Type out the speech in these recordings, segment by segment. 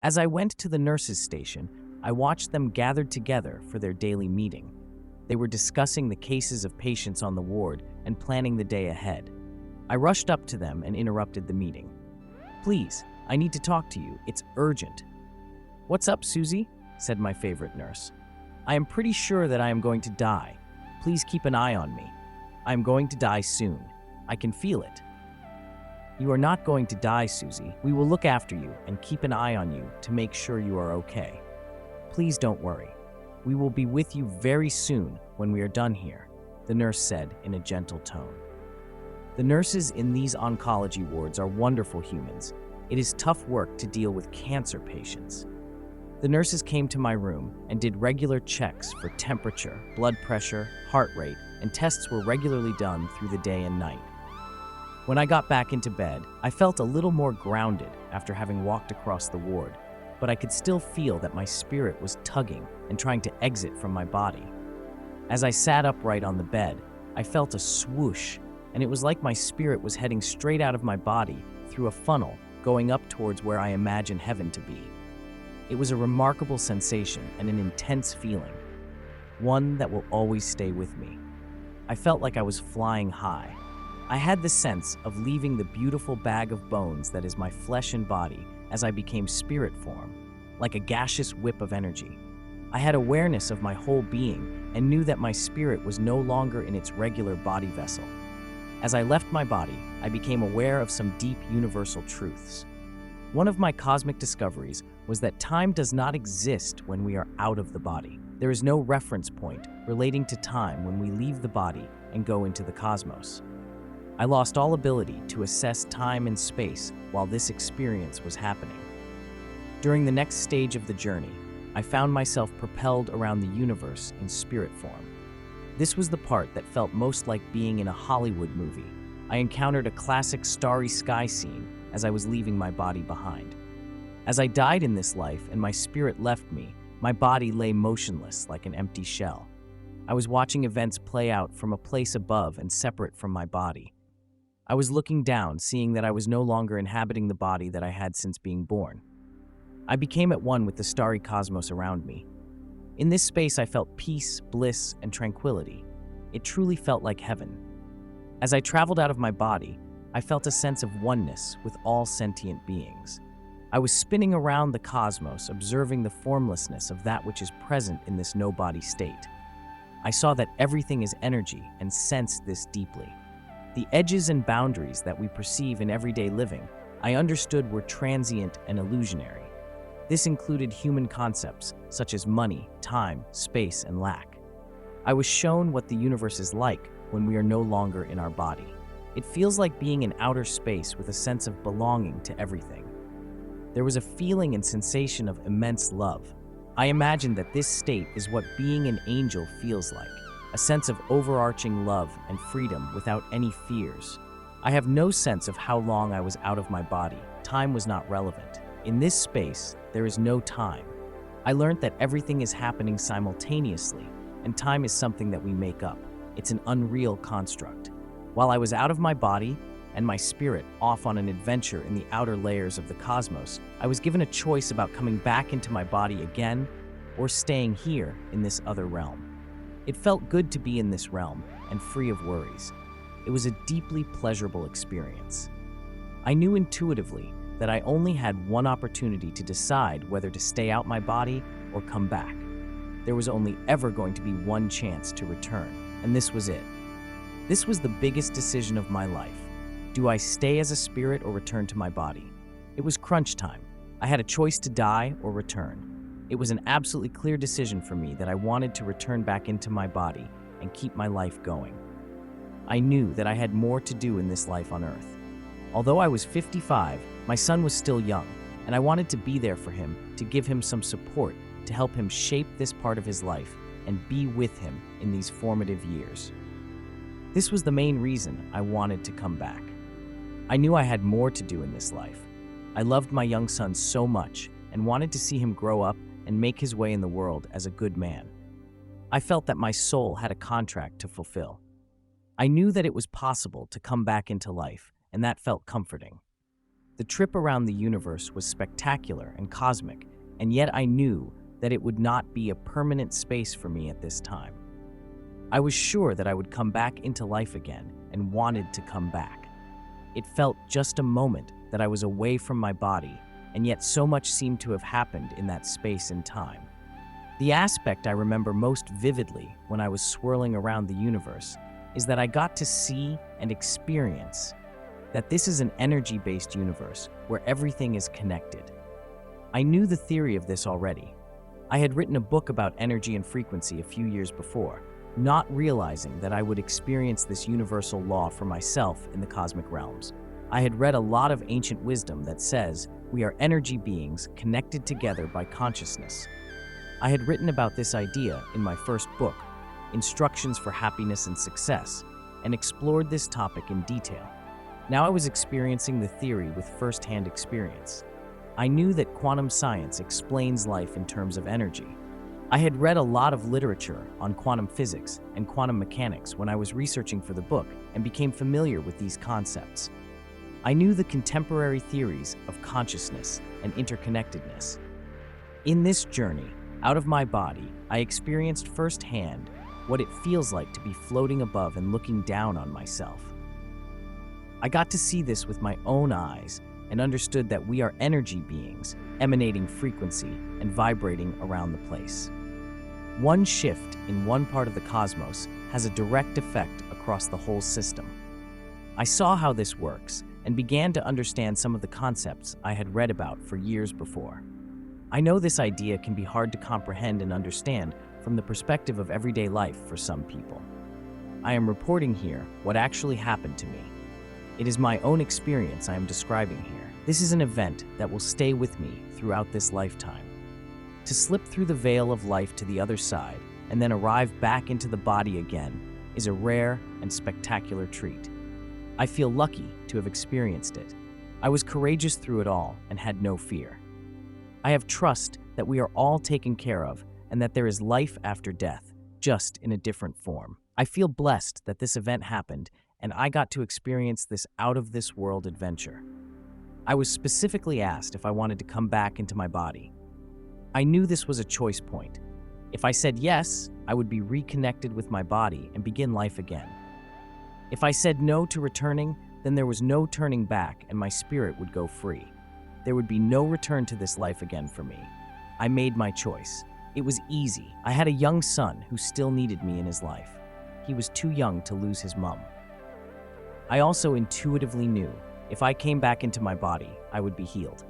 As I went to the nurses' station, I watched them gathered together for their daily meeting. They were discussing the cases of patients on the ward and planning the day ahead. I rushed up to them and interrupted the meeting. "Please, I need to talk to you. It's urgent." "What's up, Susie?" said my favorite nurse. "I am pretty sure that I am going to die. Please keep an eye on me. I am going to die soon. I can feel it." "You are not going to die, Susie. We will look after you and keep an eye on you to make sure you are okay. Please don't worry. We will be with you very soon when we are done here," the nurse said in a gentle tone. The nurses in these oncology wards are wonderful humans. It is tough work to deal with cancer patients. The nurses came to my room and did regular checks for temperature, blood pressure, heart rate, and tests were regularly done through the day and night. When I got back into bed, I felt a little more grounded after having walked across the ward, but I could still feel that my spirit was tugging and trying to exit from my body. As I sat upright on the bed, I felt a swoosh, and it was like my spirit was heading straight out of my body through a funnel going up towards where I imagine heaven to be. It was a remarkable sensation and an intense feeling, one that will always stay with me. I felt like I was flying high. I had the sense of leaving the beautiful bag of bones that is my flesh and body as I became spirit form, like a gaseous whip of energy. I had awareness of my whole being and knew that my spirit was no longer in its regular body vessel. As I left my body, I became aware of some deep universal truths. One of my cosmic discoveries was that time does not exist when we are out of the body. There is no reference point relating to time when we leave the body and go into the cosmos. I lost all ability to assess time and space while this experience was happening. During the next stage of the journey, I found myself propelled around the universe in spirit form. This was the part that felt most like being in a Hollywood movie. I encountered a classic starry sky scene as I was leaving my body behind. As I died in this life and my spirit left me, my body lay motionless like an empty shell. I was watching events play out from a place above and separate from my body. I was looking down, seeing that I was no longer inhabiting the body that I had since being born. I became at one with the starry cosmos around me. In this space, I felt peace, bliss, and tranquility. It truly felt like heaven. As I traveled out of my body, I felt a sense of oneness with all sentient beings. I was spinning around the cosmos, observing the formlessness of that which is present in this no-body state. I saw that everything is energy and sensed this deeply. The edges and boundaries that we perceive in everyday living, I understood were transient and illusionary. This included human concepts such as money, time, space, and lack. I was shown what the universe is like when we are no longer in our body. It feels like being in outer space with a sense of belonging to everything. There was a feeling and sensation of immense love. I imagined that this state is what being an angel feels like, a sense of overarching love and freedom without any fears. I have no sense of how long I was out of my body. Time was not relevant. In this space, there is no time. I learned that everything is happening simultaneously, and time is something that we make up. It's an unreal construct. While I was out of my body and my spirit off on an adventure in the outer layers of the cosmos, I was given a choice about coming back into my body again or staying here in this other realm. It felt good to be in this realm and free of worries. It was a deeply pleasurable experience. I knew intuitively that I only had one opportunity to decide whether to stay out my body or come back. There was only ever going to be one chance to return, and this was it. This was the biggest decision of my life. Do I stay as a spirit or return to my body? It was crunch time. I had a choice to die or return. It was an absolutely clear decision for me that I wanted to return back into my body and keep my life going. I knew that I had more to do in this life on Earth. Although I was 55, my son was still young, and I wanted to be there for him, to give him some support, to help him shape this part of his life and be with him in these formative years. This was the main reason I wanted to come back. I knew I had more to do in this life. I loved my young son so much and wanted to see him grow up and make his way in the world as a good man. I felt that my soul had a contract to fulfill. I knew that it was possible to come back into life, and that felt comforting. The trip around the universe was spectacular and cosmic, and yet I knew that it would not be a permanent space for me at this time. I was sure that I would come back into life again and wanted to come back. It felt just a moment that I was away from my body, and yet so much seemed to have happened in that space and time. The aspect I remember most vividly when I was swirling around the universe is that I got to see and experience that this is an energy-based universe where everything is connected. I knew the theory of this already. I had written a book about energy and frequency a few years before, not realizing that I would experience this universal law for myself in the cosmic realms. I had read a lot of ancient wisdom that says we are energy beings connected together by consciousness. I had written about this idea in my first book, Instructions for Happiness and Success, and explored this topic in detail. Now I was experiencing the theory with first-hand experience. I knew that quantum science explains life in terms of energy. I had read a lot of literature on quantum physics and quantum mechanics when I was researching for the book and became familiar with these concepts. I knew the contemporary theories of consciousness and interconnectedness. In this journey, out of my body, I experienced firsthand what it feels like to be floating above and looking down on myself. I got to see this with my own eyes and understood that we are energy beings, emanating frequency and vibrating around the place. One shift in one part of the cosmos has a direct effect across the whole system. I saw how this works and began to understand some of the concepts I had read about for years before. I know this idea can be hard to comprehend and understand from the perspective of everyday life for some people. I am reporting here what actually happened to me. It is my own experience I am describing here. This is an event that will stay with me throughout this lifetime. To slip through the veil of life to the other side and then arrive back into the body again is a rare and spectacular treat. I feel lucky to have experienced it. I was courageous through it all and had no fear. I have trust that we are all taken care of and that there is life after death, just in a different form. I feel blessed that this event happened and I got to experience this out-of-this-world adventure. I was specifically asked if I wanted to come back into my body. I knew this was a choice point. If I said yes, I would be reconnected with my body and begin life again. If I said no to returning, then there was no turning back and my spirit would go free. There would be no return to this life again for me. I made my choice. It was easy. I had a young son who still needed me in his life. He was too young to lose his mom. I also intuitively knew if I came back into my body, I would be healed.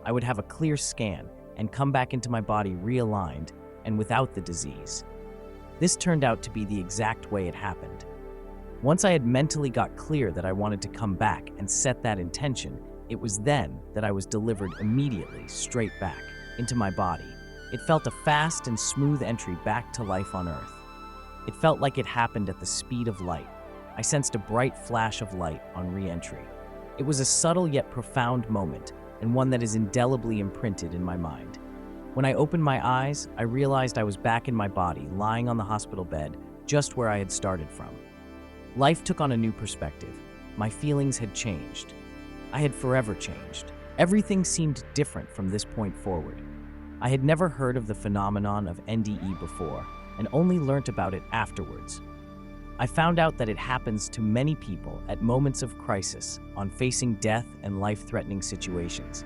I would have a clear scan and come back into my body realigned and without the disease. This turned out to be the exact way it happened. Once I had mentally got clear that I wanted to come back and set that intention, it was then that I was delivered immediately straight back into my body. It felt a fast and smooth entry back to life on Earth. It felt like it happened at the speed of light. I sensed a bright flash of light on re-entry. It was a subtle yet profound moment, and one that is indelibly imprinted in my mind. When I opened my eyes, I realized I was back in my body, lying on the hospital bed, just where I had started from. Life took on a new perspective. My feelings had changed. I had forever changed. Everything seemed different from this point forward. I had never heard of the phenomenon of NDE before, and only learnt about it afterwards. I found out that it happens to many people at moments of crisis, on facing death and life-threatening situations.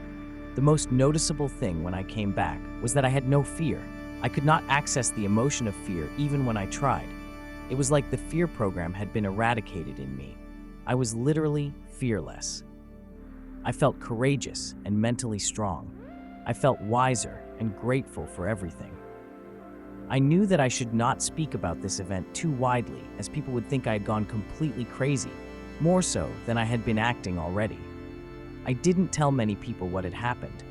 The most noticeable thing when I came back was that I had no fear. I could not access the emotion of fear even when I tried. It was like the fear program had been eradicated in me. I was literally fearless. I felt courageous and mentally strong. I felt wiser and grateful for everything. I knew that I should not speak about this event too widely, as people would think I had gone completely crazy, more so than I had been acting already. I didn't tell many people what had happened.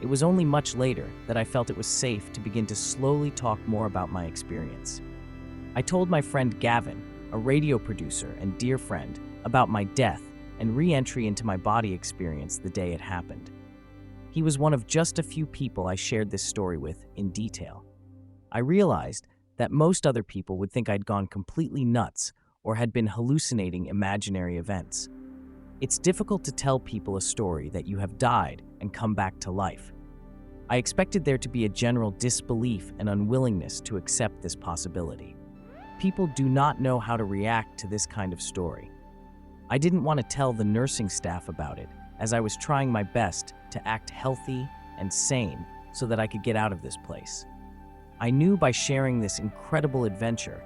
It was only much later that I felt it was safe to begin to slowly talk more about my experience. I told my friend Gavin, a radio producer and dear friend, about my death and re-entry into my body experience the day it happened. He was one of just a few people I shared this story with in detail. I realized that most other people would think I'd gone completely nuts or had been hallucinating imaginary events. It's difficult to tell people a story that you have died and come back to life. I expected there to be a general disbelief and unwillingness to accept this possibility. People do not know how to react to this kind of story. I didn't want to tell the nursing staff about it, as I was trying my best to act healthy and sane so that I could get out of this place. I knew by sharing this incredible adventure,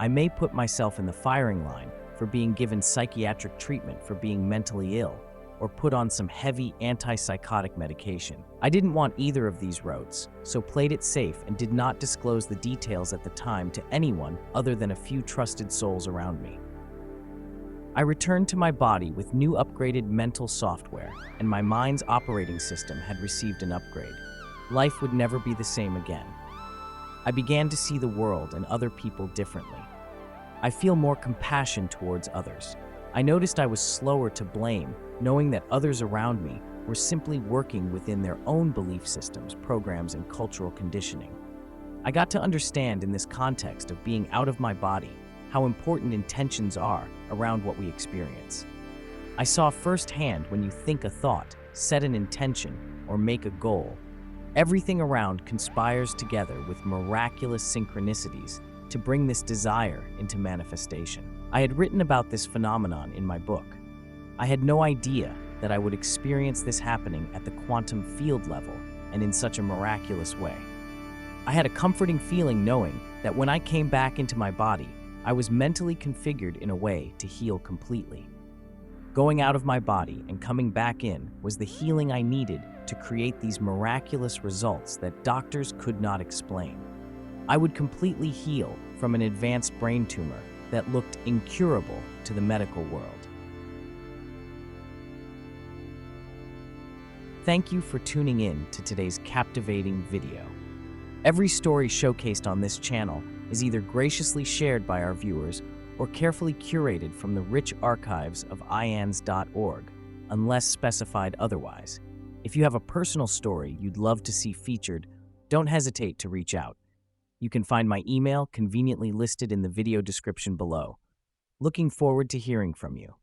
I may put myself in the firing line for being given psychiatric treatment for being mentally ill, or put on some heavy antipsychotic medication. I didn't want either of these roads, so played it safe and did not disclose the details at the time to anyone other than a few trusted souls around me. I returned to my body with new upgraded mental software, and my mind's operating system had received an upgrade. Life would never be the same again. I began to see the world and other people differently. I feel more compassion towards others. I noticed I was slower to blame, knowing that others around me were simply working within their own belief systems, programs, and cultural conditioning. I got to understand in this context of being out of my body how important intentions are around what we experience. I saw firsthand when you think a thought, set an intention, or make a goal, everything around conspires together with miraculous synchronicities to bring this desire into manifestation. I had written about this phenomenon in my book. I had no idea that I would experience this happening at the quantum field level and in such a miraculous way. I had a comforting feeling knowing that when I came back into my body, I was mentally configured in a way to heal completely. Going out of my body and coming back in was the healing I needed to create these miraculous results that doctors could not explain. I would completely heal from an advanced brain tumor that looked incurable to the medical world. Thank you for tuning in to today's captivating video. Every story showcased on this channel is either graciously shared by our viewers or carefully curated from the rich archives of ians.org, unless specified otherwise. If you have a personal story you'd love to see featured, don't hesitate to reach out. You can find my email conveniently listed in the video description below. Looking forward to hearing from you.